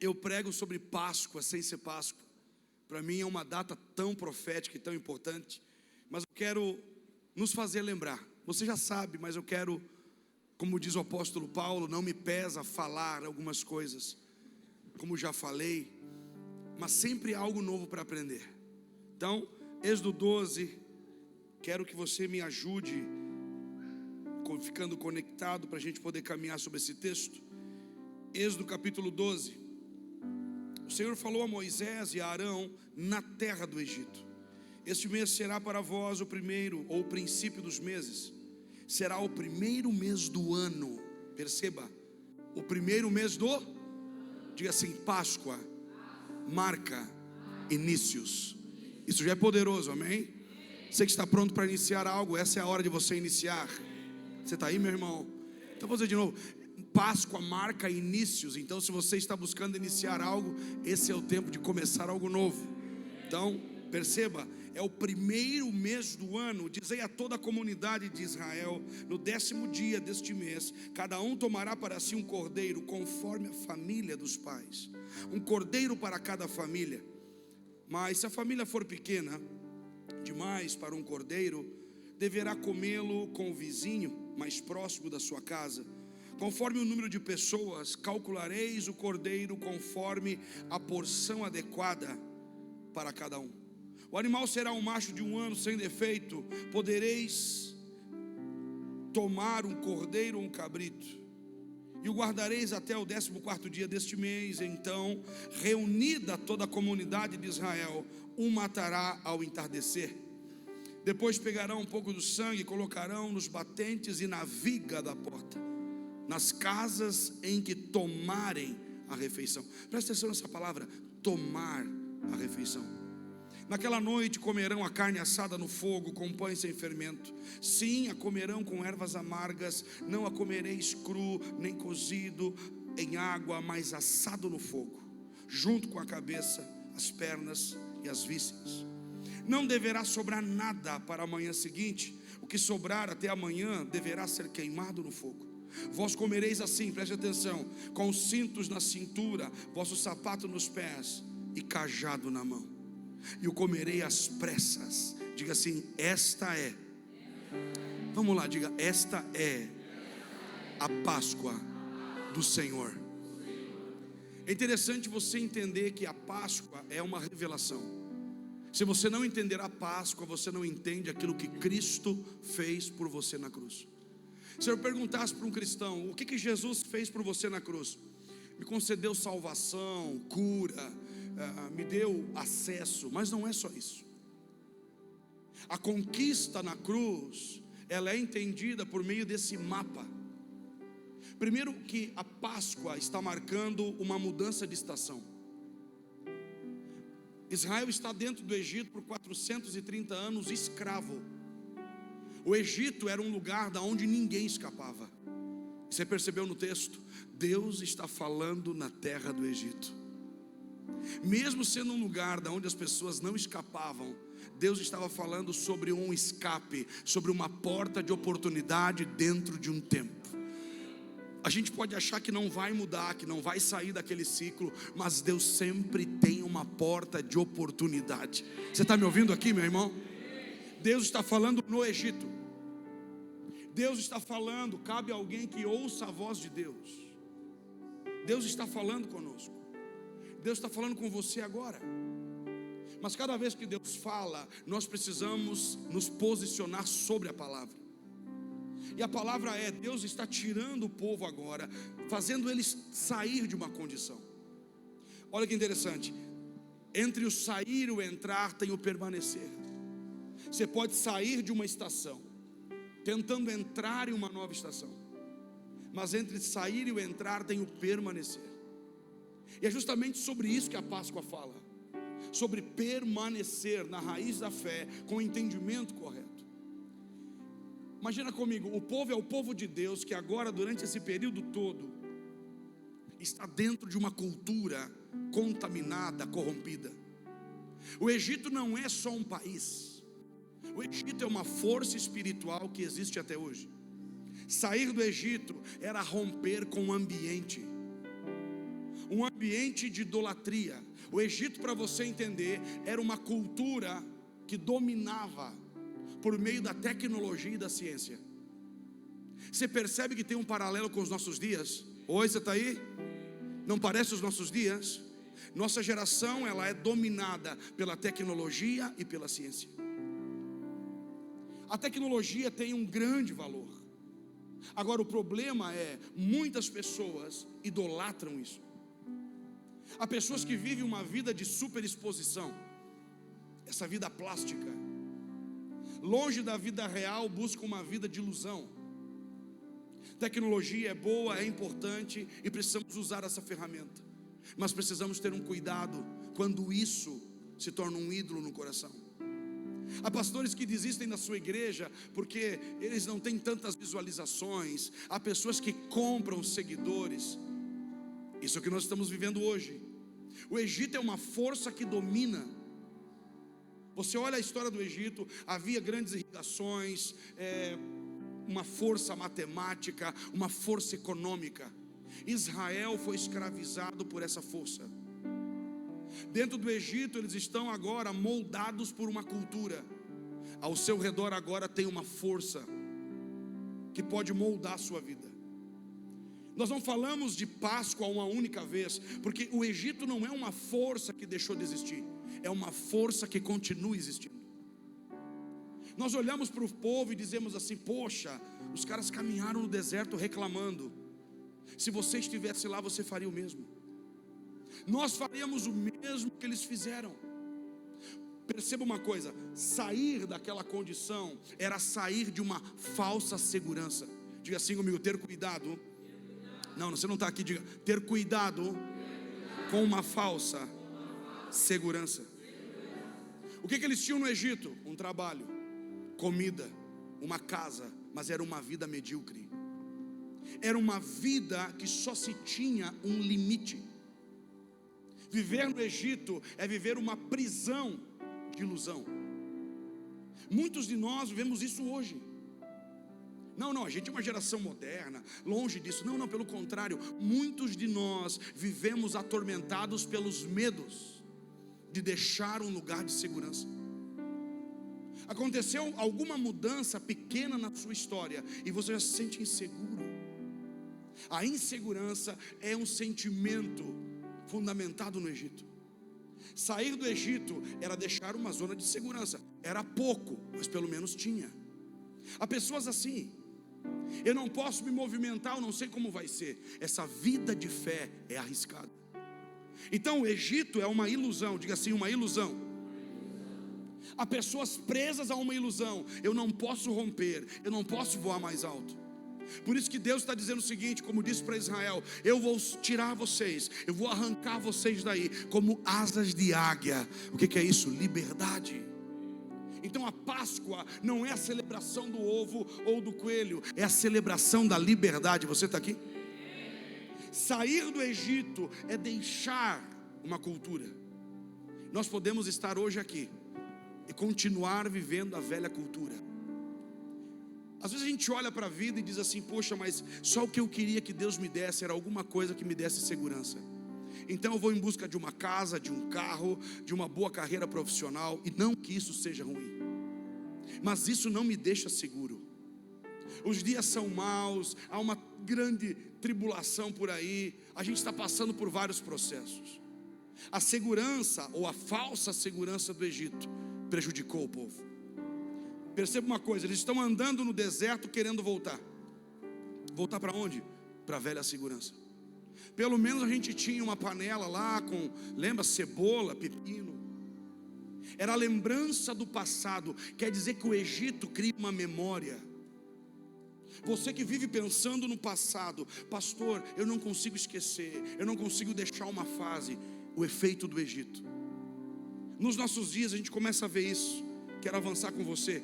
eu prego sobre Páscoa sem ser Páscoa. Para mim é uma data tão profética e tão importante, mas eu quero nos fazer lembrar. Você já sabe, mas eu quero, como diz o apóstolo Paulo, não me pesa falar algumas coisas, como já falei, mas sempre há algo novo para aprender. Então, Êxodo 12, quero que você me ajude, ficando conectado, para a gente poder caminhar sobre esse texto. Êxodo capítulo 12. O Senhor falou a Moisés e a Arão na terra do Egito: este mês será para vós o primeiro, ou o princípio dos meses, será o primeiro mês do ano. Perceba, o primeiro mês do, diga assim, Páscoa, marca inícios. Isso já é poderoso, amém? Você que está pronto para iniciar algo, essa é a hora de você iniciar. Você está aí, meu irmão? Então vou dizer de novo: Páscoa marca inícios. Então, se você está buscando iniciar algo, esse é o tempo de começar algo novo. Então, perceba, é o primeiro mês do ano. Dizei a toda a comunidade de Israel: no 10º dia deste mês, cada um tomará para si um cordeiro, conforme a família dos pais, um cordeiro para cada família. Mas se a família for pequena demais para um cordeiro, deverá comê-lo com o vizinho mais próximo da sua casa. Conforme o número de pessoas, calculareis o cordeiro conforme a porção adequada para cada um. O animal será um macho de 1 ano sem defeito. Podereis tomar um cordeiro ou um cabrito, e o guardareis até o 14º dia deste mês. Então, reunida toda a comunidade de Israel, o matará ao entardecer. Depois pegarão um pouco do sangue e colocarão nos batentes e na viga da porta, nas casas em que tomarem a refeição. Presta atenção nessa palavra, tomar a refeição. Naquela noite comerão a carne assada no fogo, com pães sem fermento. Sim, a comerão com ervas amargas. Não a comereis cru, nem cozido em água, mas assado no fogo, junto com a cabeça, as pernas e as vísceras. Não deverá sobrar nada para a manhã seguinte. O que sobrar até amanhã deverá ser queimado no fogo. Vós comereis assim, preste atenção, com cintos na cintura, vosso sapato nos pés e cajado na mão. E o comerei às pressas. Diga assim: esta é, vamos lá, diga: esta é a Páscoa do Senhor. É interessante você entender que a Páscoa é uma revelação. Se você não entender a Páscoa, você não entende aquilo que Cristo fez por você na cruz. Se eu perguntasse para um cristão: o que Jesus fez por você na cruz? Me concedeu salvação, cura, me deu acesso. Mas não é só isso. A conquista na cruz, ela é entendida por meio desse mapa. Primeiro, que a Páscoa está marcando uma mudança de estação. Israel está dentro do Egito por 430 anos escravo. O Egito era um lugar da onde ninguém escapava. Você percebeu no texto? Deus está falando na terra do Egito. Mesmo sendo um lugar da onde as pessoas não escapavam, Deus estava falando sobre um escape, sobre uma porta de oportunidade dentro de um tempo. A gente pode achar que não vai mudar, que não vai sair daquele ciclo, mas Deus sempre tem uma porta de oportunidade. Você está me ouvindo aqui, meu irmão? Deus está falando no Egito. Deus está falando, cabe a alguém que ouça a voz de Deus. Deus está falando conosco. Deus está falando com você agora. Mas cada vez que Deus fala, nós precisamos nos posicionar sobre a palavra. E a palavra é: Deus está tirando o povo agora, fazendo eles sair de uma condição. Olha que interessante, entre o sair e o entrar tem o permanecer. Você pode sair de uma estação, tentando entrar em uma nova estação, mas entre sair e o entrar tem o permanecer. E é justamente sobre isso que a Páscoa fala, sobre permanecer na raiz da fé, com o entendimento correto. Imagina comigo, o povo é o povo de Deus, que agora, durante esse período todo, está dentro de uma cultura contaminada, corrompida. O Egito não é só um país. O Egito é uma força espiritual que existe até hoje. Sair do Egito era romper com o ambiente. um ambiente de idolatria. O Egito, para você entender, era uma cultura que dominava por meio da tecnologia e da ciência. Você percebe que tem um paralelo com os nossos dias? Oi, você está aí? Não parece os nossos dias? Nossa geração, ela é dominada pela tecnologia e pela ciência. A tecnologia tem um grande valor. Agora o problema é, muitas pessoas idolatram isso. Há pessoas que vivem uma vida de superexposição, essa vida plástica, longe da vida real, buscam uma vida de ilusão. Tecnologia é boa, é importante e precisamos usar essa ferramenta, mas precisamos ter um cuidado quando isso se torna um ídolo no coração. Há pastores que desistem da sua igreja porque eles não têm tantas visualizações. Há pessoas que compram seguidores. Isso é o que nós estamos vivendo hoje. O Egito é uma força que domina. Você olha a história do Egito, havia grandes irrigações, uma força matemática, uma força econômica. Israel foi escravizado por essa força. Dentro do Egito eles estão agora moldados por uma cultura. Ao seu redor agora tem uma força que pode moldar a sua vida. Nós não falamos de Páscoa uma única vez, porque o Egito não é uma força que deixou de existir, é uma força que continua existindo. Nós olhamos para o povo e dizemos assim: poxa, os caras caminharam no deserto reclamando. Se você estivesse lá, você faria o mesmo. Nós faríamos o mesmo que eles fizeram. Perceba uma coisa: sair daquela condição era sair de uma falsa segurança. Diga assim comigo: ter cuidado. Não, você não está aqui, diga: ter cuidado com uma falsa segurança. O que eles tinham no Egito? Um trabalho, comida, uma casa, mas era uma vida medíocre. Era uma vida que só se tinha um limite. Viver no Egito é viver uma prisão de ilusão. Muitos de nós vivemos isso hoje. Não, a gente é uma geração moderna, longe disso. Não, pelo contrário, muitos de nós vivemos atormentados pelos medos de deixar um lugar de segurança. Aconteceu alguma mudança pequena na sua história e você já se sente inseguro. A insegurança é um sentimento fundamentado no Egito. Sair do Egito era deixar uma zona de segurança. Era pouco, mas pelo menos tinha. Há pessoas assim: eu não posso me movimentar, eu não sei como vai ser. Essa vida de fé é arriscada. Então o Egito é uma ilusão. Diga assim: uma ilusão. Há pessoas presas a uma ilusão. Eu não posso romper, eu não posso voar mais alto. Por isso que Deus está dizendo o seguinte, como disse para Israel: eu vou tirar vocês, eu vou arrancar vocês daí como asas de águia. O que é isso? Liberdade. Então a Páscoa não é a celebração do ovo ou do coelho, é a celebração da liberdade. Você está aqui? Sair do Egito é deixar uma cultura. Nós podemos estar hoje aqui e continuar vivendo a velha cultura. Às vezes a gente olha para a vida e diz assim: poxa, mas só o que eu queria que Deus me desse era alguma coisa que me desse segurança. Então eu vou em busca de uma casa, de um carro, de uma boa carreira profissional. E não que isso seja ruim, mas isso não me deixa seguro. Os dias são maus, há uma grande tribulação por aí, a gente está passando por vários processos. A segurança ou a falsa segurança do Egito prejudicou o povo. Perceba uma coisa: eles estão andando no deserto querendo voltar. Voltar para onde? Para a velha segurança. Pelo menos a gente tinha uma panela lá com, lembra, cebola, pepino. Era a lembrança do passado. Quer dizer que o Egito cria uma memória. Você que vive pensando no passado: pastor, eu não consigo esquecer, eu não consigo deixar uma fase. O efeito do Egito. Nos nossos dias a gente começa a ver isso. Quero avançar com você.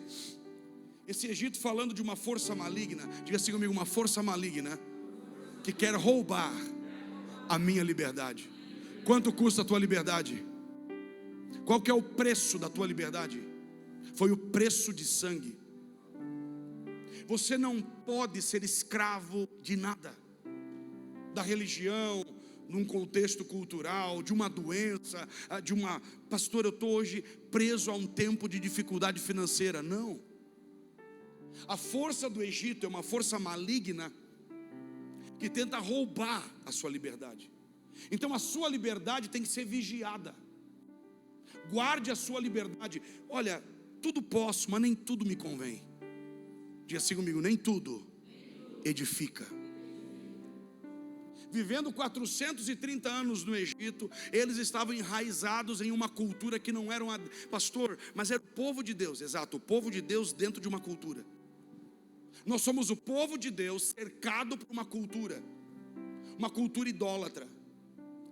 Esse Egito falando de uma força maligna. Diga assim comigo: uma força maligna que quer roubar a minha liberdade. Quanto custa a tua liberdade? Qual que é o preço da tua liberdade? Foi o preço de sangue. Você não pode ser escravo de nada, da religião, num contexto cultural, de uma doença, pastor, eu estou hoje preso a um tempo de dificuldade financeira. Não. A força do Egito é uma força maligna que tenta roubar a sua liberdade. Então a sua liberdade tem que ser vigiada. Guarde a sua liberdade. Olha, tudo posso, mas nem tudo me convém. Diga assim comigo: nem tudo edifica. Vivendo 430 anos no Egito, eles estavam enraizados em uma cultura que não era pastor, mas era o povo de Deus. Exato, o povo de Deus dentro de uma cultura. Nós somos o povo de Deus cercado por uma cultura idólatra,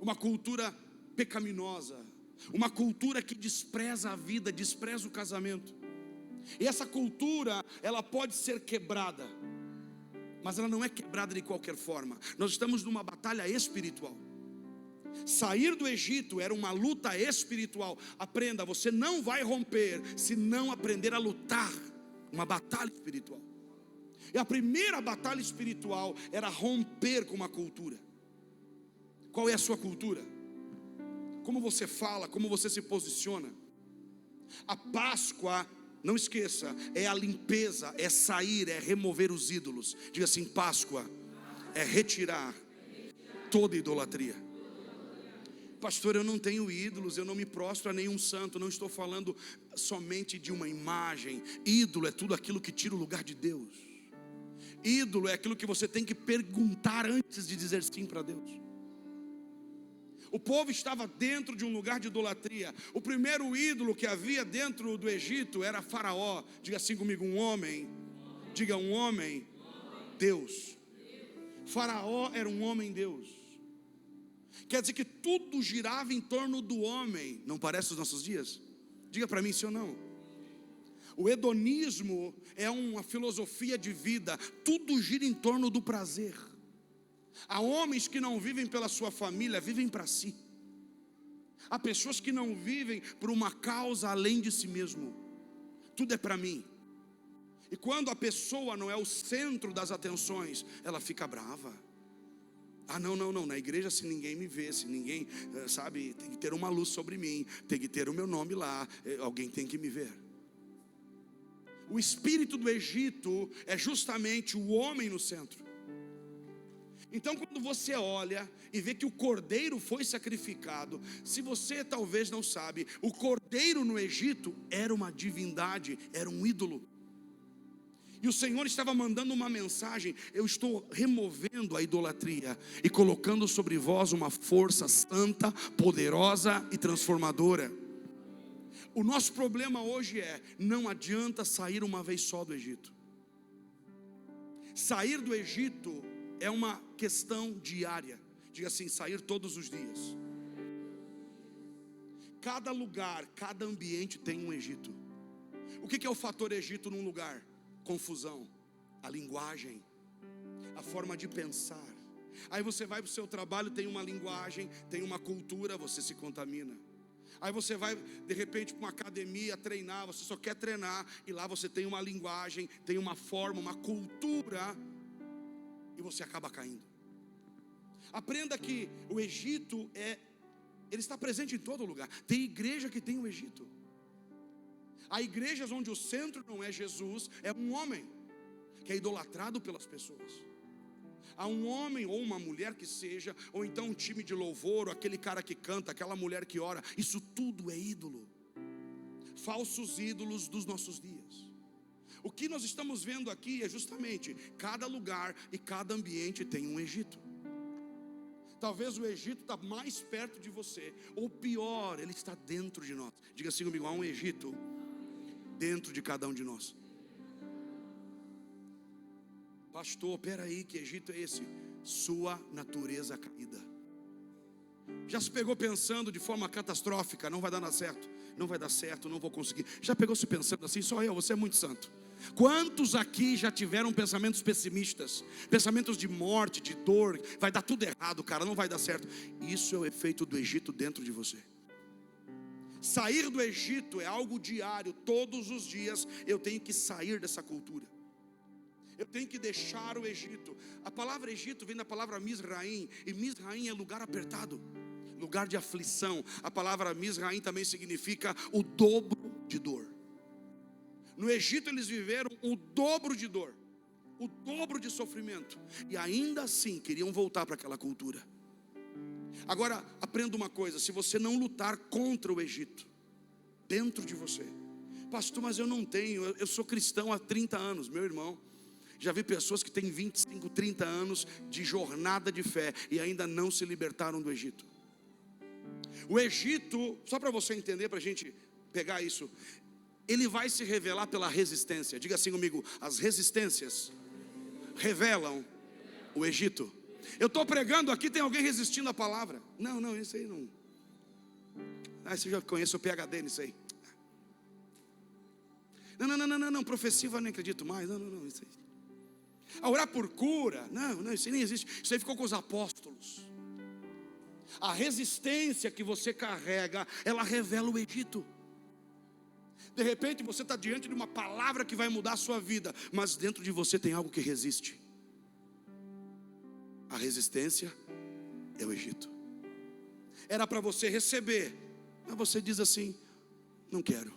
uma cultura pecaminosa, uma cultura que despreza a vida, despreza o casamento. E essa cultura, ela pode ser quebrada, mas ela não é quebrada de qualquer forma. Nós estamos numa batalha espiritual. Sair do Egito era uma luta espiritual. Aprenda, você não vai romper se não aprender a lutar. Uma batalha espiritual. E a primeira batalha espiritual era romper com uma cultura. Qual é a sua cultura? Como você fala, como você se posiciona. A Páscoa, não esqueça, é a limpeza, é sair, é remover os ídolos. Diga assim: Páscoa é retirar toda idolatria. Pastor, eu não tenho ídolos, eu não me prostro a nenhum santo. Não estou falando somente de uma imagem. Ídolo é tudo aquilo que tira o lugar de Deus. Ídolo é aquilo que você tem que perguntar antes de dizer sim para Deus. O povo estava dentro de um lugar de idolatria. O primeiro ídolo que havia dentro do Egito era Faraó. Diga assim comigo: um homem. Diga: um homem Deus. Faraó era um homem Deus. Quer dizer que tudo girava em torno do homem. Não parece os nossos dias? Diga para mim sim ou não. O hedonismo é uma filosofia de vida. Tudo gira em torno do prazer. Há homens que não vivem pela sua família, vivem para si. Há pessoas que não vivem por uma causa além de si mesmo. Tudo é para mim. E quando a pessoa não é o centro das atenções, ela fica brava. Ah, não, na igreja se ninguém me vê, se ninguém, sabe, tem que ter uma luz sobre mim, tem que ter o meu nome lá, alguém tem que me ver. O espírito do Egito é justamente o homem no centro. Então quando você olha e vê que o cordeiro foi sacrificado, se você talvez não sabe, o cordeiro no Egito era uma divindade, era um ídolo. E o Senhor estava mandando uma mensagem: eu estou removendo a idolatria e colocando sobre vós uma força santa, poderosa e transformadora. O nosso problema hoje é: não adianta sair uma vez só do Egito. Sair do Egito é uma questão diária. Diga assim: sair todos os dias. Cada lugar, cada ambiente tem um Egito. O que é o fator Egito num lugar? Confusão, a linguagem, a forma de pensar. Aí você vai para o seu trabalho, tem uma linguagem, tem uma cultura, você se contamina. Aí você vai de repente para uma academia treinar, você só quer treinar, e lá você tem uma linguagem, tem uma forma, uma cultura, e você acaba caindo. Aprenda que o Egito ele está presente em todo lugar. Tem igreja que tem o Egito. Há igrejas onde o centro não é Jesus, é um homem que é idolatrado pelas pessoas. Há um homem ou uma mulher que seja, ou então um time de louvor, ou aquele cara que canta, aquela mulher que ora. Isso tudo é ídolo. Falsos ídolos dos nossos dias. O que nós estamos vendo aqui é justamente cada lugar e cada ambiente tem um Egito. Talvez o Egito está mais perto de você, ou pior, ele está dentro de nós. Diga assim comigo: há um Egito dentro de cada um de nós. Pastor, peraí, que Egito é esse? Sua natureza caída. Já se pegou pensando de forma catastrófica: não vai dar certo, não vai dar certo, não vou conseguir. Já pegou se pensando assim: só eu, você é muito santo. Quantos aqui já tiveram pensamentos pessimistas, pensamentos de morte, de dor? Vai dar tudo errado, cara, não vai dar certo. Isso é o efeito do Egito dentro de você. Sair do Egito é algo diário. Todos os dias eu tenho que sair dessa cultura. Eu tenho que deixar o Egito. A palavra Egito vem da palavra Misraim, e Misraim é lugar apertado, lugar de aflição. A palavra Misraim também significa o dobro de dor. No Egito eles viveram o dobro de dor, o dobro de sofrimento, e ainda assim queriam voltar para aquela cultura. Agora, aprenda uma coisa: se você não lutar contra o Egito dentro de você, pastor, mas eu não tenho, eu sou cristão há 30 anos, meu irmão. Já vi pessoas que têm 25, 30 anos de jornada de fé e ainda não se libertaram do Egito. O Egito, só para você entender, para a gente pegar isso, ele vai se revelar pela resistência. Diga assim comigo: as resistências revelam o Egito. Eu estou pregando aqui, tem alguém resistindo à palavra? Não, isso aí não. Você já conhece o PhD nisso aí. Não, profecia eu nem acredito mais. Não, isso aí. A orar por cura, não, isso aí nem existe. Isso aí ficou com os apóstolos. A resistência que você carrega, ela revela o Egito. De repente você está diante de uma palavra que vai mudar a sua vida, mas dentro de você tem algo que resiste. A resistência é o Egito. Era para você receber, mas você diz assim: não quero.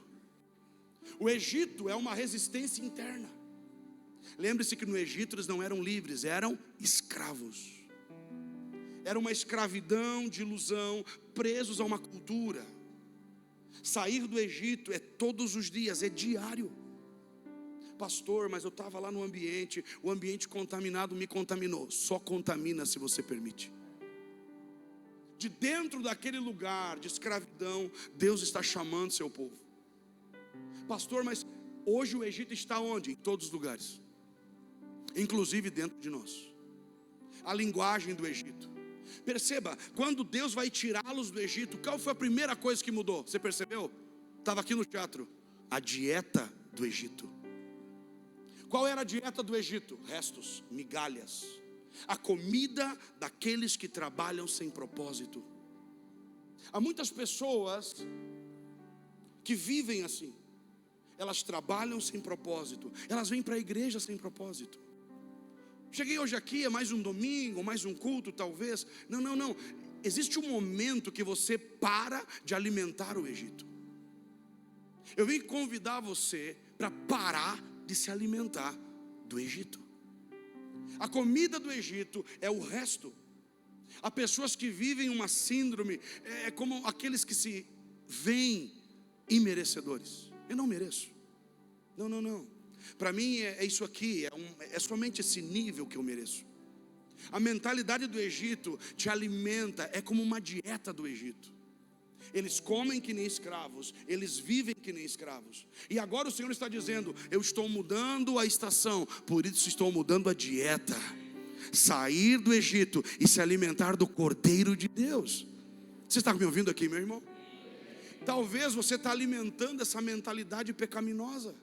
O Egito é uma resistência interna. Lembre-se que no Egito eles não eram livres, eram escravos. Era uma escravidão de ilusão, presos a uma cultura. Sair do Egito é todos os dias, é diário. Pastor, mas eu estava lá no ambiente, o ambiente contaminado me contaminou. Só contamina se você permite. De dentro daquele lugar de escravidão, Deus está chamando seu povo. Pastor, mas hoje o Egito está onde? Em todos os lugares, inclusive dentro de nós. A linguagem do Egito. Perceba, quando Deus vai tirá-los do Egito, qual foi a primeira coisa que mudou? Você percebeu? Estava aqui no teatro. A dieta do Egito. Qual era a dieta do Egito? Restos, migalhas. A comida daqueles que trabalham sem propósito. Há muitas pessoas que vivem assim. Elas trabalham sem propósito. Elas vêm para a igreja sem propósito. Cheguei hoje aqui, é mais um domingo, mais um culto talvez. Não. Existe um momento que você para de alimentar o Egito. Eu vim convidar você para parar de se alimentar do Egito. A comida do Egito é o resto. Há pessoas que vivem uma síndrome, é como aqueles que se veem imerecedores. Eu não mereço. Não. Para mim é isso aqui, é somente esse nível que eu mereço. A mentalidade do Egito te alimenta, é como uma dieta do Egito. Eles comem que nem escravos, eles vivem que nem escravos. E agora o Senhor está dizendo: eu estou mudando a estação, por isso estou mudando a dieta. Sair do Egito e se alimentar do Cordeiro de Deus. Você está me ouvindo aqui, meu irmão? Talvez você está alimentando essa mentalidade pecaminosa.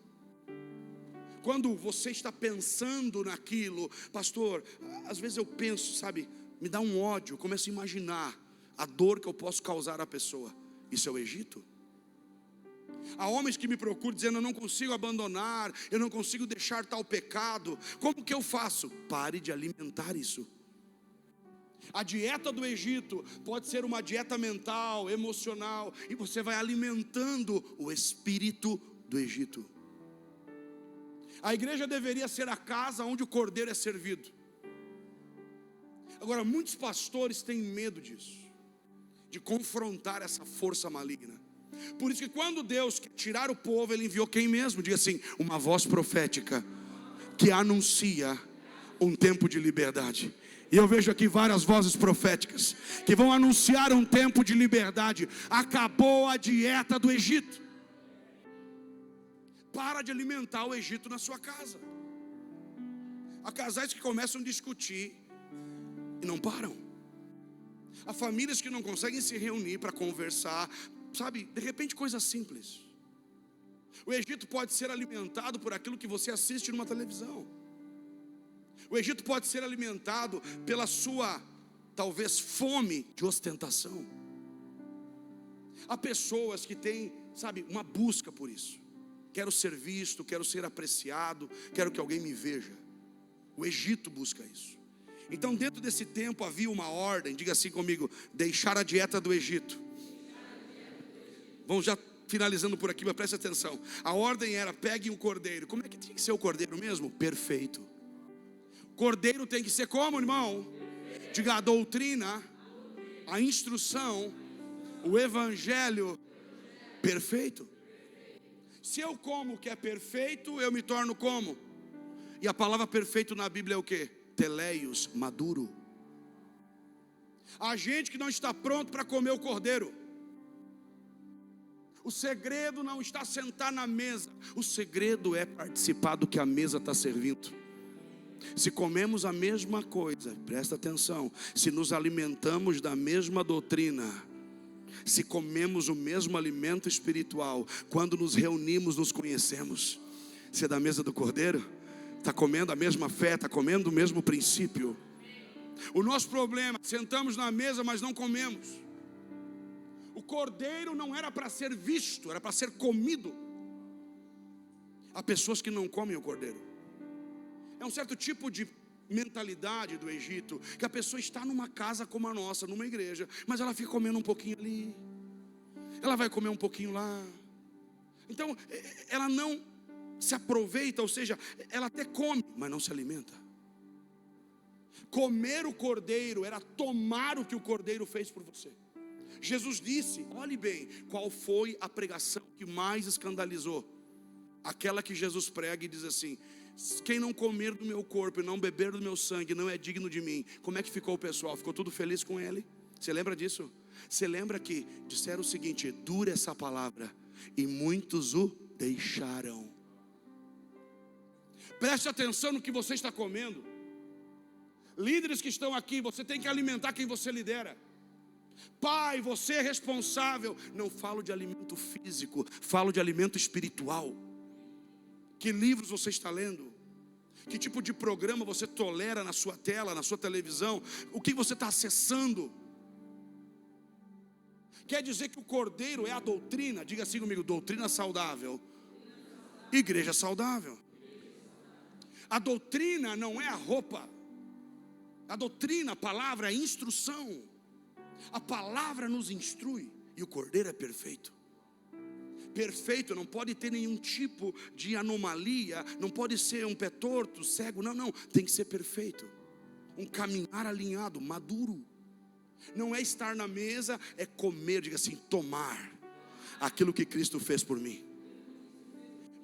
Quando você está pensando naquilo, pastor, às vezes eu penso, sabe, me dá um ódio, eu começo a imaginar a dor que eu posso causar à pessoa. Isso é o Egito. Há homens que me procuram dizendo: eu não consigo abandonar, eu não consigo deixar tal pecado. Como que eu faço? Pare de alimentar isso. A dieta do Egito pode ser uma dieta mental, emocional, e você vai alimentando o espírito do Egito. A igreja deveria ser a casa onde o cordeiro é servido. Agora, muitos pastores têm medo disso, de confrontar essa força maligna. Por isso que quando Deus quer tirar o povo, Ele enviou quem mesmo? Diga assim: uma voz profética que anuncia um tempo de liberdade. E eu vejo aqui várias vozes proféticas que vão anunciar um tempo de liberdade. Acabou a dieta do Egito. Para de alimentar o Egito na sua casa. Há casais que começam a discutir e não param. Há famílias que não conseguem se reunir para conversar, sabe, de repente coisas simples. O Egito pode ser alimentado por aquilo que você assiste numa televisão. O Egito pode ser alimentado pela sua, talvez, fome de ostentação. Há pessoas que têm, sabe, uma busca por isso. Quero ser visto, quero ser apreciado, quero que alguém me veja. O Egito busca isso. Então dentro desse tempo havia uma ordem, diga assim comigo: deixar a dieta do Egito. Vamos já finalizando por aqui, mas preste atenção. A ordem era: peguem o cordeiro. Como é que tinha que ser o cordeiro mesmo? Perfeito. Cordeiro tem que ser como, irmão? Diga: a doutrina, a instrução, o evangelho perfeito. Se eu como o que é perfeito, eu me torno como? E a palavra perfeito na Bíblia é o que? Teleios, maduro. A gente que não está pronto para comer o cordeiro. O segredo não está sentar na mesa. O segredo é participar do que a mesa está servindo. Se comemos a mesma coisa, presta atenção, se nos alimentamos da mesma doutrina, se comemos o mesmo alimento espiritual, quando nos reunimos, nos conhecemos. Você é da mesa do cordeiro? Está comendo a mesma fé, está comendo o mesmo princípio. O nosso problema, sentamos na mesa, mas não comemos. O cordeiro não era para ser visto, era para ser comido. Há pessoas que não comem o cordeiro. É um certo tipo de mentalidade do Egito, que a pessoa está numa casa como a nossa, numa igreja, mas ela fica comendo um pouquinho ali, ela vai comer um pouquinho lá. Então ela não se aproveita, ou seja, ela até come, mas não se alimenta. Comer o cordeiro era tomar o que o cordeiro fez por você. Jesus disse, olhe bem, qual foi a pregação que mais escandalizou? Aquela que Jesus prega e diz assim: quem não comer do meu corpo e não beber do meu sangue não é digno de mim. Como é que ficou o pessoal? Ficou tudo feliz com ele? Você lembra disso? Você lembra que disseram o seguinte: dura essa palavra, e muitos o deixaram. Preste atenção no que você está comendo. Líderes que estão aqui, você tem que alimentar quem você lidera. Pai, você é responsável. Não falo de alimento físico, falo de alimento espiritual. Que livros você está lendo? Que tipo de programa você tolera na sua tela, na sua televisão? O que você está acessando? Quer dizer que o cordeiro é a doutrina? Diga assim comigo: doutrina saudável, igreja saudável. A doutrina não é a roupa. A doutrina, a palavra, é a instrução. A palavra nos instrui. E o cordeiro é perfeito. Perfeito, não pode ter nenhum tipo de anomalia, não pode ser um pé torto, cego, não, tem que ser perfeito. Um caminhar alinhado, maduro. Não é estar na mesa, é comer, diga assim, tomar aquilo que Cristo fez por mim.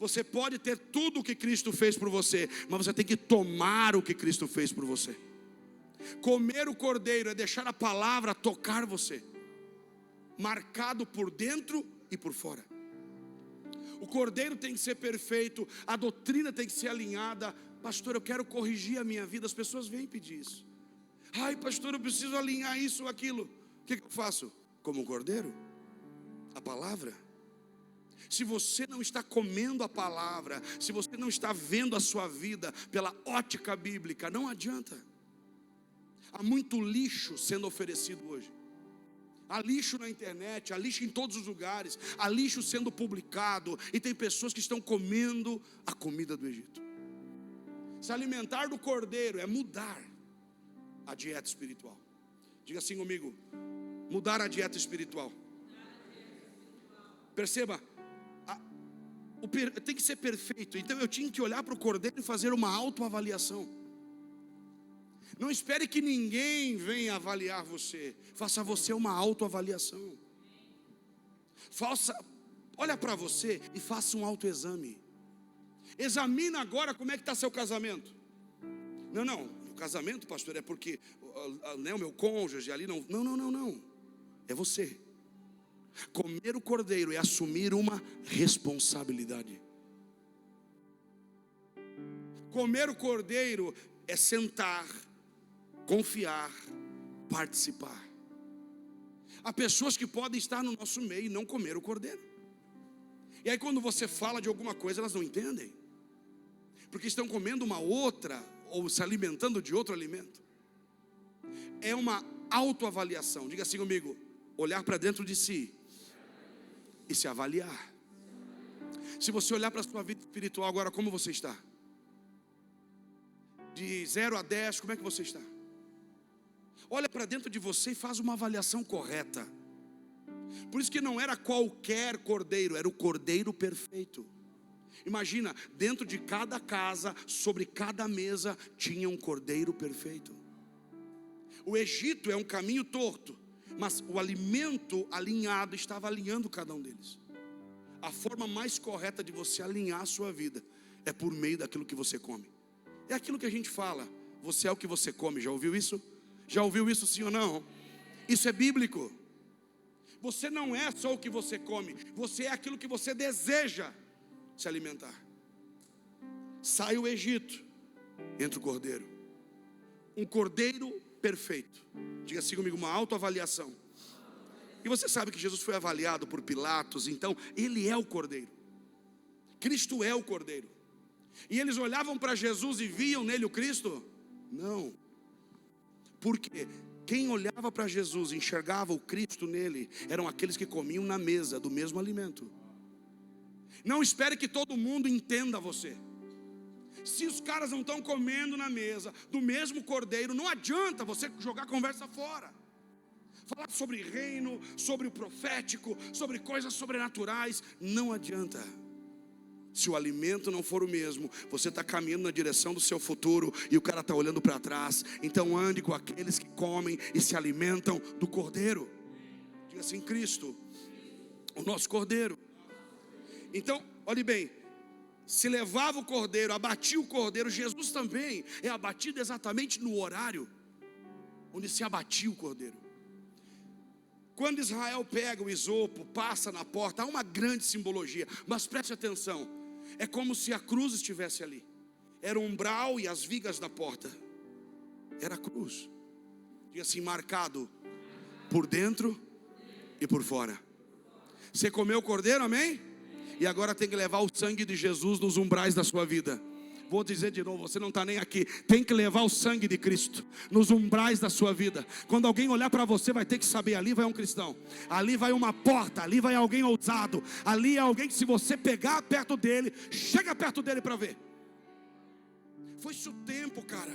Você pode ter tudo o que Cristo fez por você, mas você tem que tomar o que Cristo fez por você. Comer o cordeiro é deixar a palavra tocar você, marcado por dentro e por fora. O cordeiro tem que ser perfeito, a doutrina tem que ser alinhada. Pastor, eu quero corrigir a minha vida. As pessoas vêm pedir isso. Ai, pastor, eu preciso alinhar isso ou aquilo. O que eu faço? Como um cordeiro? A palavra. Se você não está comendo a palavra, se você não está vendo a sua vida pela ótica bíblica, não adianta. Há muito lixo sendo oferecido hoje. Há lixo na internet, há lixo em todos os lugares, há lixo sendo publicado, e tem pessoas que estão comendo a comida do Egito. Se alimentar do cordeiro é mudar a dieta espiritual. Diga assim comigo: mudar a dieta espiritual. Perceba, tem que ser perfeito. Então eu tinha que olhar para o cordeiro e fazer uma autoavaliação. Não espere que ninguém venha avaliar você. Faça você uma autoavaliação. Olha para você e faça um autoexame. Examina agora como é que está seu casamento. Não, o casamento, pastor, é porque o meu cônjuge ali não. Não. É você. Comer o cordeiro é assumir uma responsabilidade. Comer o cordeiro é sentar, confiar, participar. Há pessoas que podem estar no nosso meio e não comer o cordeiro. E aí quando você fala de alguma coisa, elas não entendem, porque estão comendo uma outra, ou se alimentando de outro alimento. É uma autoavaliação. Diga assim comigo: olhar para dentro de si e se avaliar. Se você olhar para a sua vida espiritual agora, como você está? De 0 a 10, como é que você está? Olha para dentro de você e faz uma avaliação correta. Por isso que não era qualquer cordeiro, era o cordeiro perfeito. Imagina, dentro de cada casa, sobre cada mesa, tinha um cordeiro perfeito. O Egito é um caminho torto, mas o alimento alinhado estava alinhando cada um deles. A forma mais correta de você alinhar a sua vida é por meio daquilo que você come. É aquilo que a gente fala, você é o que você come, já ouviu isso? Já ouviu isso, sim ou não? Isso é bíblico. Você não é só o que você come, você é aquilo que você deseja se alimentar. Sai o Egito, entra o cordeiro. Um cordeiro perfeito. Diga assim comigo, uma autoavaliação. E você sabe que Jesus foi avaliado por Pilatos, então ele é o cordeiro. Cristo é o cordeiro. E eles olhavam para Jesus e viam nele o Cristo? Não. Porque quem olhava para Jesus e enxergava o Cristo nele, eram aqueles que comiam na mesa do mesmo alimento. Não espere que todo mundo entenda você. Se os caras não estão comendo na mesa do mesmo cordeiro, não adianta você jogar a conversa fora. Falar sobre reino, sobre o profético, sobre coisas sobrenaturais, não adianta. Se o alimento não for o mesmo, você está caminhando na direção do seu futuro e o cara está olhando para trás. Então ande com aqueles que comem e se alimentam do cordeiro. Diga assim, Cristo, o nosso cordeiro. Então, olhe bem, se levava o cordeiro, abatia o cordeiro. Jesus também é abatido exatamente no horário onde se abatia o cordeiro. Quando Israel pega o isopo, passa na porta, há uma grande simbologia, mas preste atenção, é como se a cruz estivesse ali. Era o umbral e as vigas da porta, era a cruz, e assim marcado por dentro e por fora. Você comeu o cordeiro, amém? E agora tem que levar o sangue de Jesus nos umbrais da sua vida. Vou dizer de novo, você não está nem aqui. Tem que levar o sangue de Cristo nos umbrais da sua vida. Quando alguém olhar para você, vai ter que saber, ali vai um cristão, ali vai uma porta, ali vai alguém ousado, ali é alguém que se você pegar perto dele, chega perto dele para ver. Foi-se o tempo, cara.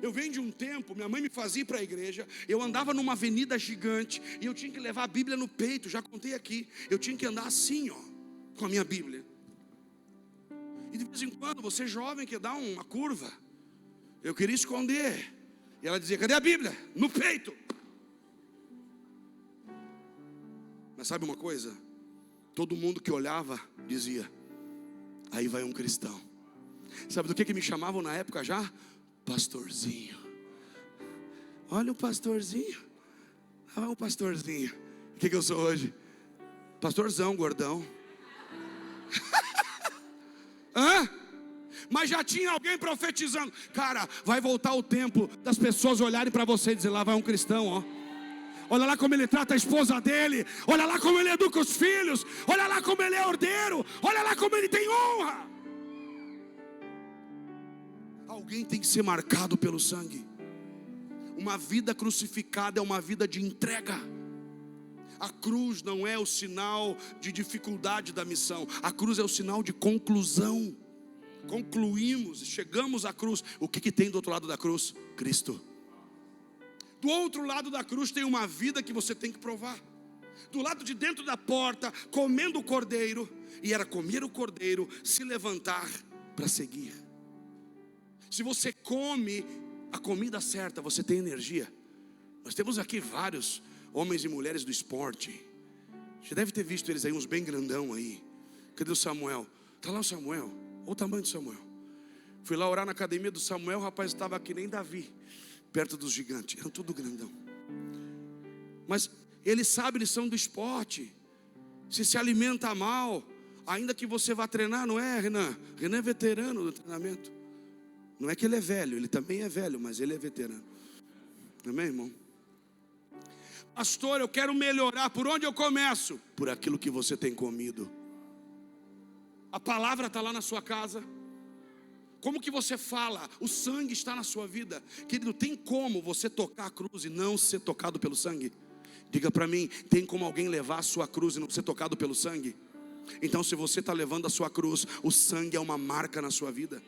Eu venho de um tempo, minha mãe me fazia ir para a igreja, eu andava numa avenida gigante, e eu tinha que levar a Bíblia no peito, já contei aqui. Eu tinha que andar assim, ó, com a minha Bíblia. E de vez em quando, você jovem que dá uma curva, eu queria esconder, e ela dizia, cadê a Bíblia? No peito. Mas sabe uma coisa? Todo mundo que olhava dizia, aí vai um cristão. Sabe do que me chamavam na época já? Pastorzinho. Olha o pastorzinho. Olha o pastorzinho. O que eu sou hoje? Pastorzão, gordão. Hã? Mas já tinha alguém profetizando. Cara, vai voltar o tempo das pessoas olharem para você e dizer, lá vai um cristão, ó. Olha lá como ele trata a esposa dele. Olha lá como ele educa os filhos. Olha lá como ele é ordeiro. Olha lá como ele tem honra. Alguém tem que ser marcado pelo sangue. Uma vida crucificada é uma vida de entrega. A cruz não é o sinal de dificuldade da missão. A cruz é o sinal de conclusão. Concluímos, chegamos à cruz. O que tem do outro lado da cruz? Cristo. Do outro lado da cruz tem uma vida que você tem que provar. Do lado de dentro da porta, comendo o cordeiro. E era comer o cordeiro, se levantar para seguir. Se você come a comida certa, você tem energia. Nós temos aqui vários homens e mulheres do esporte. Você deve ter visto eles aí, uns bem grandão aí. Cadê o Samuel? Está lá o Samuel. Olha o tamanho do Samuel. Fui lá orar na academia do Samuel. O rapaz estava que nem Davi, perto dos gigantes. Eram tudo grandão. Mas eles sabem, eles são do esporte. Se alimenta mal, ainda que você vá treinar, não é, Renan? Renan é veterano do treinamento. Não é que ele é velho, ele também é velho, mas ele é veterano. Amém, irmão? Pastor, eu quero melhorar. Por onde eu começo? Por aquilo que você tem comido. A palavra está lá na sua casa. Como que você fala? O sangue está na sua vida. Querido, tem como você tocar a cruz e não ser tocado pelo sangue? Diga para mim, tem como alguém levar a sua cruz e não ser tocado pelo sangue? Então se você está levando a sua cruz, o sangue é uma marca na sua vida.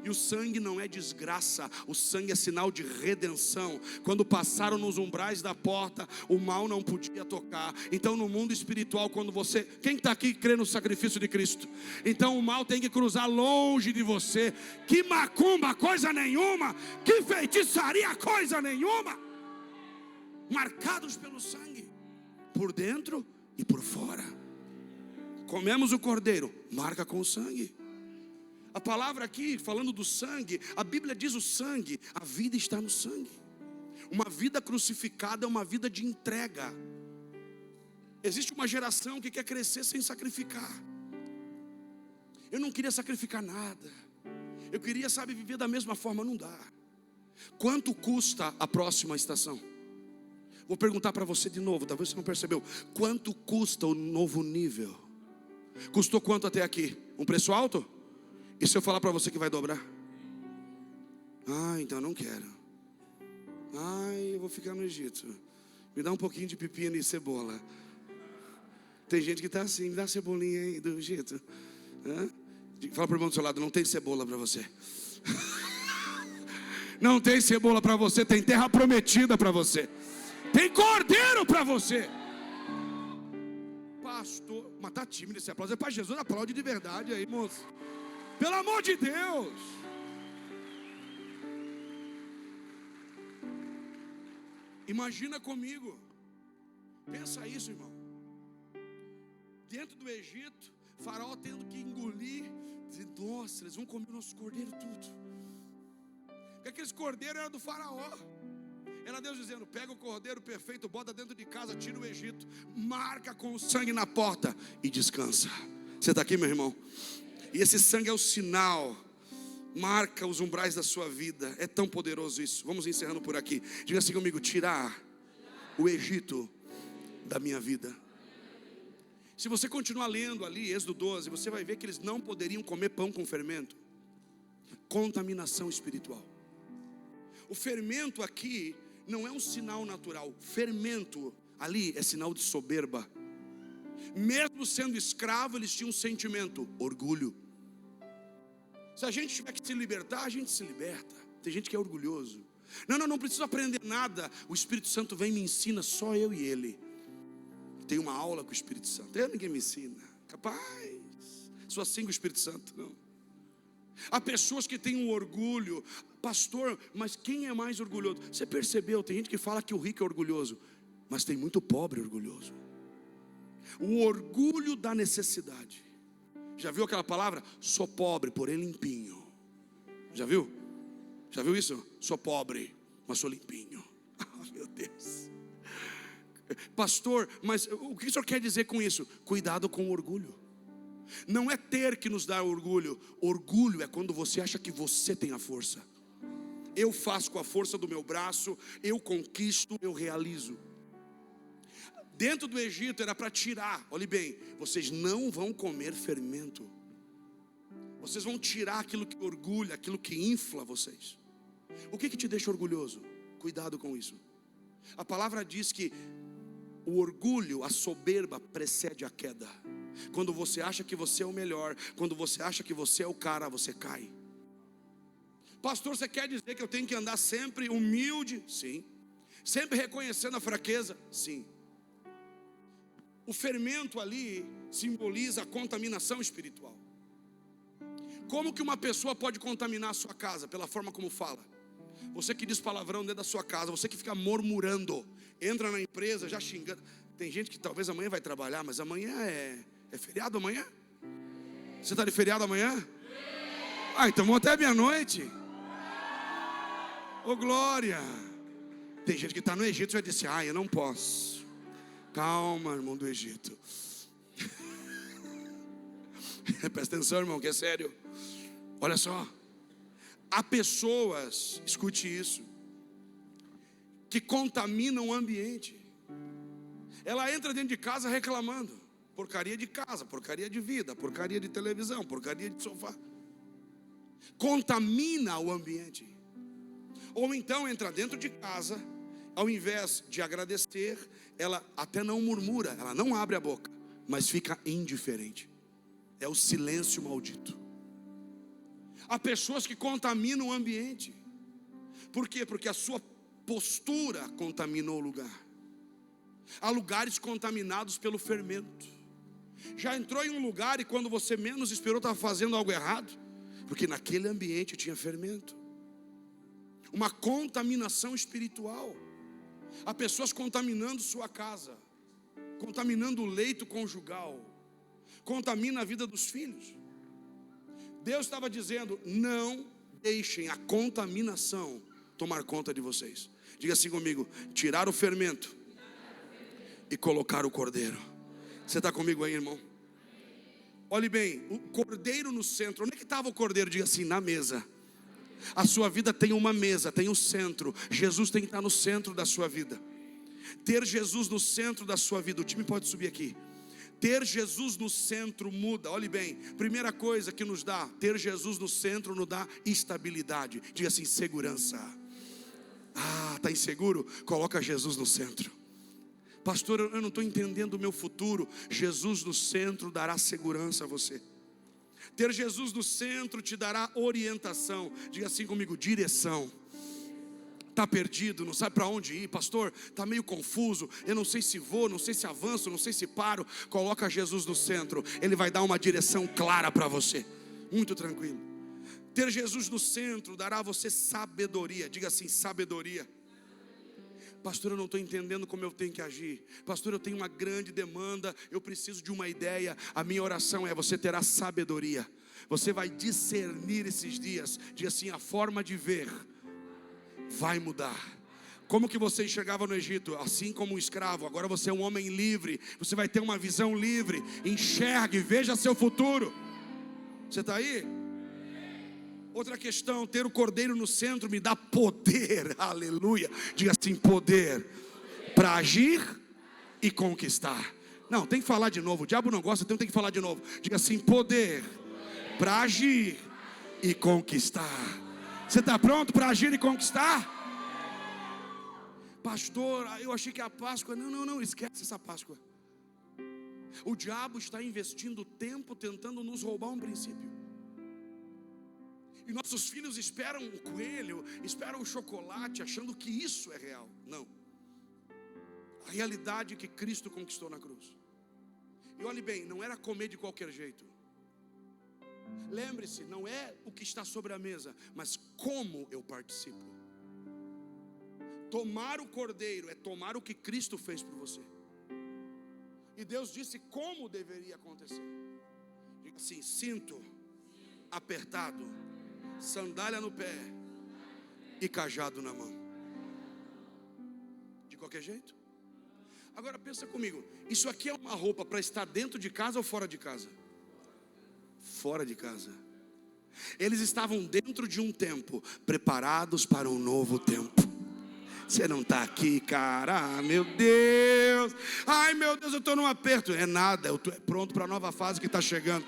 E o sangue não é desgraça, o sangue é sinal de redenção. Quando passaram nos umbrais da porta, o mal não podia tocar. Então no mundo espiritual, quando você, quem está aqui crê no sacrifício de Cristo? Então o mal tem que cruzar longe de você. Que macumba, coisa nenhuma. Que feitiçaria, coisa nenhuma. Marcados pelo sangue, por dentro e por fora. Comemos o cordeiro, marca com o sangue. A palavra aqui, falando do sangue, a Bíblia diz o sangue, a vida está no sangue. Uma vida crucificada é uma vida de entrega. Existe uma geração que quer crescer sem sacrificar. Eu não queria sacrificar nada. Eu queria, sabe, viver da mesma forma, não dá. Quanto custa a próxima estação? Vou perguntar para você de novo, talvez você não percebeu. Quanto custa o novo nível? Custou quanto até aqui? Um preço alto? E se eu falar para você que vai dobrar? Então eu não quero. Eu vou ficar no Egito. Me dá um pouquinho de pepino e cebola. Tem gente que está assim, me dá cebolinha aí do Egito. Fala para o irmão do seu lado, não tem cebola para você. Não tem cebola para você, tem terra prometida para você. Tem cordeiro para você. Pastor, mas tá tímido esse aplauso. É para Jesus, aplaude de verdade aí, moço. Pelo amor de Deus. Imagina comigo. Pensa isso, irmão. Dentro do Egito, Faraó tendo que engolir. Nossa, eles vão comer o nosso cordeiro tudo. Porque aqueles cordeiros eram do Faraó. Era Deus dizendo, pega o cordeiro perfeito, bota dentro de casa, tira o Egito, marca com o sangue na porta e descansa. Você está aqui, meu irmão? E esse sangue é o sinal, marca os umbrais da sua vida. É tão poderoso isso. Vamos encerrando por aqui. Diga assim comigo, tirar o Egito da minha vida. Se você continuar lendo ali, Êxodo 12, você vai ver que eles não poderiam comer pão com fermento. Contaminação espiritual. O fermento aqui não é um sinal natural. Fermento ali é sinal de soberba. Mesmo sendo escravo, eles tinham um sentimento, orgulho. Se a gente tiver que se libertar, a gente se liberta. Tem gente que é orgulhoso. Não preciso aprender nada. O Espírito Santo vem e me ensina, só eu e ele. Tenho uma aula com o Espírito Santo. Ninguém me ensina. Capaz. Sou assim com o Espírito Santo, não. Há pessoas que têm um orgulho. Pastor, mas quem é mais orgulhoso? Você percebeu? Tem gente que fala que o rico é orgulhoso, mas tem muito pobre orgulhoso. O orgulho da necessidade. Já viu aquela palavra? Sou pobre, porém limpinho. Já viu? Já viu isso? Sou pobre, mas sou limpinho. Meu Deus. Pastor, mas o que o senhor quer dizer com isso? Cuidado com o orgulho. Não é ter que nos dá orgulho. Orgulho é quando você acha que você tem a força. Eu faço com a força do meu braço, eu conquisto, eu realizo. Dentro do Egito era para tirar, olhe bem, vocês não vão comer fermento. Vocês vão tirar aquilo que orgulha, aquilo que infla vocês. O que te deixa orgulhoso? Cuidado com isso. A palavra diz que o orgulho, a soberba precede a queda. Quando você acha que você é o melhor, quando você acha que você é o cara, você cai. Pastor, você quer dizer que eu tenho que andar sempre humilde? Sim. Sempre reconhecendo a fraqueza? Sim. O fermento ali simboliza a contaminação espiritual. Como que uma pessoa pode contaminar a sua casa? Pela forma como fala. Você que diz palavrão dentro da sua casa, você que fica murmurando, entra na empresa já xingando. Tem gente que talvez amanhã vai trabalhar, mas amanhã é feriado amanhã? Você está de feriado amanhã? Então vamos até meia-noite. Ô glória. Tem gente que está no Egito e vai dizer, eu não posso. Calma, irmão do Egito. Presta atenção, irmão, que é sério. Olha só. Há pessoas, escute isso, que contaminam o ambiente. Ela entra dentro de casa reclamando. Porcaria de casa, porcaria de vida, porcaria de televisão, porcaria de sofá. Contamina o ambiente. Ou então entra dentro de casa, ao invés de agradecer, ela até não murmura, ela não abre a boca, mas fica indiferente. É o silêncio maldito. Há pessoas que contaminam o ambiente. Por quê? Porque a sua postura contaminou o lugar. Há lugares contaminados pelo fermento. Já entrou em um lugar e quando você menos esperou estava fazendo algo errado, porque naquele ambiente tinha fermento. Uma contaminação espiritual. Há pessoas contaminando sua casa, contaminando o leito conjugal, contamina a vida dos filhos. Deus estava dizendo: não deixem a contaminação tomar conta de vocês. Diga assim comigo: tirar o fermento e colocar o cordeiro. Você está comigo aí, irmão? Olhe bem, o cordeiro no centro. Onde é que estava o cordeiro? Diga assim: na mesa. A sua vida tem uma mesa, tem o centro. Jesus tem que estar no centro da sua vida. Ter Jesus no centro da sua vida. O time pode subir aqui. Ter Jesus no centro muda. Olhe bem, primeira coisa que nos dá, ter Jesus no centro nos dá estabilidade. Diga assim: segurança. Está inseguro? Coloca Jesus no centro. Pastor, eu não estou entendendo o meu futuro. Jesus no centro dará segurança a você. Ter Jesus no centro te dará orientação. Diga assim comigo: direção. Está perdido, não sabe para onde ir, pastor, está meio confuso, eu não sei se vou, não sei se avanço, não sei se paro. Coloca Jesus no centro, Ele vai dar uma direção clara para você, muito tranquilo. Ter Jesus no centro dará a você sabedoria. Diga assim: sabedoria. Pastor, eu não estou entendendo como eu tenho que agir. Pastor, eu tenho uma grande demanda, eu preciso de uma ideia. A minha oração é: você terá sabedoria. Você vai discernir esses dias. Diga assim: a forma de ver vai mudar. Como que você enxergava no Egito? Assim como um escravo. Agora você é um homem livre. Você vai ter uma visão livre. Enxergue, veja seu futuro. Você está aí? Outra questão: ter o cordeiro no centro me dá poder. Aleluia. Diga assim: poder para agir e conquistar. Não, tem que falar de novo. O diabo não gosta, então tem que falar de novo. Diga assim: poder para agir e conquistar. Você está pronto para agir e conquistar? Pastor, eu achei que a Páscoa. Não, esquece essa Páscoa. O diabo está investindo tempo tentando nos roubar um princípio. E nossos filhos esperam um coelho, esperam um chocolate, achando que isso é real. Não. A realidade que Cristo conquistou na cruz. E olhe bem, não era comer de qualquer jeito. Lembre-se, não é o que está sobre a mesa, mas como eu participo. Tomar o cordeiro é tomar o que Cristo fez por você. E Deus disse como deveria acontecer. Diga assim: cinto apertado, sandália no pé e cajado na mão. De qualquer jeito. Agora pensa comigo, isso aqui é uma roupa para estar dentro de casa ou fora de casa? Fora de casa. Eles estavam dentro de um tempo, preparados para um novo tempo. Você não está aqui, cara. Ah, meu Deus. Ai, meu Deus, eu estou num aperto. É nada, eu estou pronto para a nova fase que está chegando.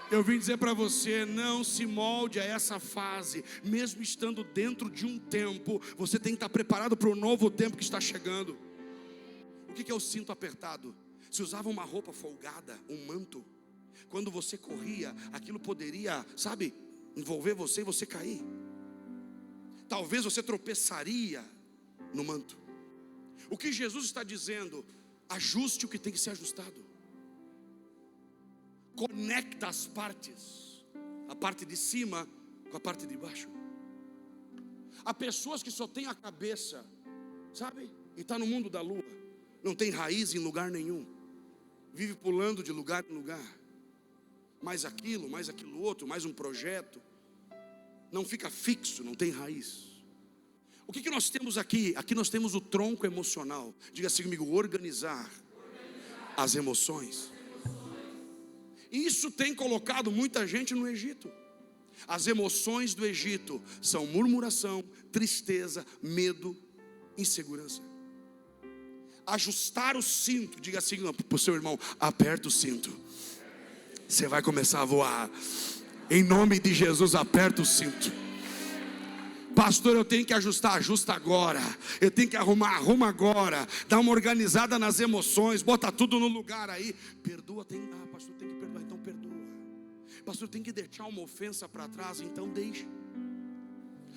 Eu vim dizer para você: não se molde a essa fase. Mesmo estando dentro de um tempo, você tem que estar preparado para o novo tempo que está chegando. O que é o cinto apertado? Se usava uma roupa folgada, um manto. Quando você corria, aquilo poderia, sabe, envolver você e você cair. Talvez você tropeçaria no manto. O que Jesus está dizendo? Ajuste o que tem que ser ajustado. Conecta as partes, a parte de cima com a parte de baixo. Há pessoas que só têm a cabeça, sabe, e está no mundo da lua. Não tem raiz em lugar nenhum. Vive pulando de lugar em lugar. Mais aquilo outro, mais um projeto. Não fica fixo, não tem raiz. O que nós temos aqui? Aqui nós temos o tronco emocional. Diga assim comigo: organizar as emoções. E isso tem colocado muita gente no Egito. As emoções do Egito são murmuração, tristeza, medo, insegurança. Ajustar o cinto. Diga assim para o seu irmão: aperta o cinto. Você vai começar a voar. Em nome de Jesus, aperta o cinto. Pastor, eu tenho que ajustar. Ajusta agora. Eu tenho que arruma agora. Dá uma organizada nas emoções. Bota tudo no lugar aí. Perdoa, pastor, tem que perdoar. Então perdoa. Pastor, tem que deixar uma ofensa para trás. Então deixe.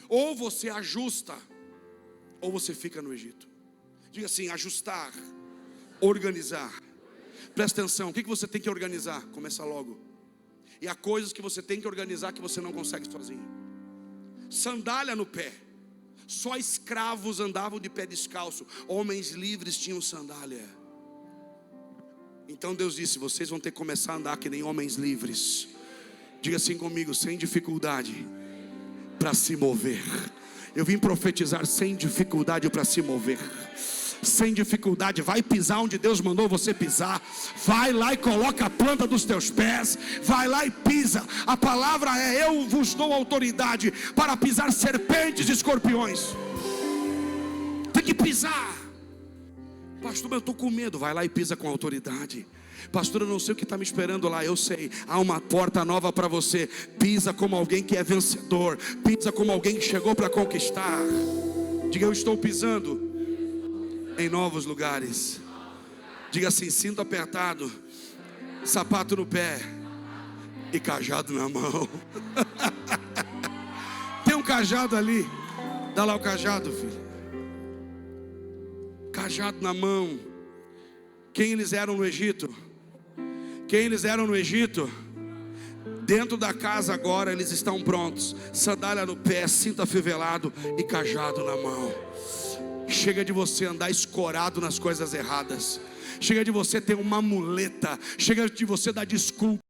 Ou você ajusta, ou você fica no Egito. Diga assim: ajustar, organizar. Presta atenção, o que você tem que organizar? Começa logo. E há coisas que você tem que organizar que você não consegue sozinho. Sandália no pé. Só escravos andavam de pé descalço. Homens livres tinham sandália. Então Deus disse: vocês vão ter que começar a andar que nem homens livres. Diga assim comigo: sem dificuldade para se mover. Eu vim profetizar sem dificuldade para se mover. Sem dificuldade, vai pisar onde Deus mandou você pisar. Vai lá e coloca a planta dos teus pés. Vai lá e pisa. A palavra é: eu vos dou autoridade para pisar serpentes e escorpiões. Tem que pisar. Pastor, eu estou com medo. Vai lá e pisa com autoridade. Pastor, eu não sei o que está me esperando lá. Eu sei, há uma porta nova para você. Pisa como alguém que é vencedor. Pisa como alguém que chegou para conquistar. Diga: eu estou pisando em novos lugares. Diga assim: cinto apertado, sapato no pé e cajado na mão. Tem um cajado ali. Dá lá o cajado, filho. Cajado na mão. Quem eles eram no Egito? Quem eles eram no Egito? Dentro da casa agora eles estão prontos. Sandália no pé, cinto afivelado e cajado na mão. Chega de você andar escorado nas coisas erradas. Chega de você ter uma muleta. Chega de você dar desculpa.